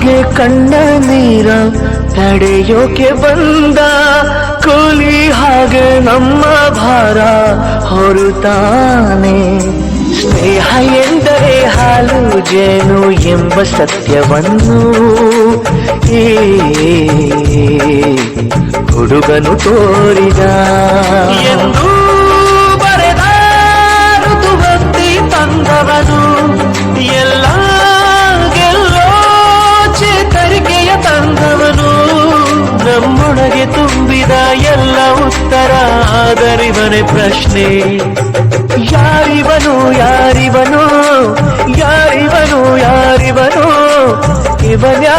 ಹಾಗೆ ಕಣ್ಣ ನೀರ ತಡೆಯೋಕೆ ಬಂದ ಕೂಲಿ ಹಾಗೆ ನಮ್ಮ ಭಾರ ಹೊರುತ್ತಾನೆ. ಸ್ನೇಹ ಎಂದರೆ ಹಾಲು ಜೇನು ಎಂಬ ಸತ್ಯವನ್ನು ಈ ಹುಡುಗನು ತೋರಿದ ಎಂದು ಬರೆದ ಋತುವಂತಿ ತಂದವನು. ಎಲ್ಲ ಗೆಲ್ಲೋ ಚೇತರಿಕೆಯ ತಂದವನು. ನಮ್ಮೊಳಗೆ ತುಂಬಿದ ಎಲ್ಲ ಉತ್ತರ ಆದರಿವನೇ ಪ್ರಶ್ನೆ. ಯಾರಿವನು ಯಾರಿವನು ಯಾರಿವನು ಯಾರಿವನು ಇವನ್ಯಾ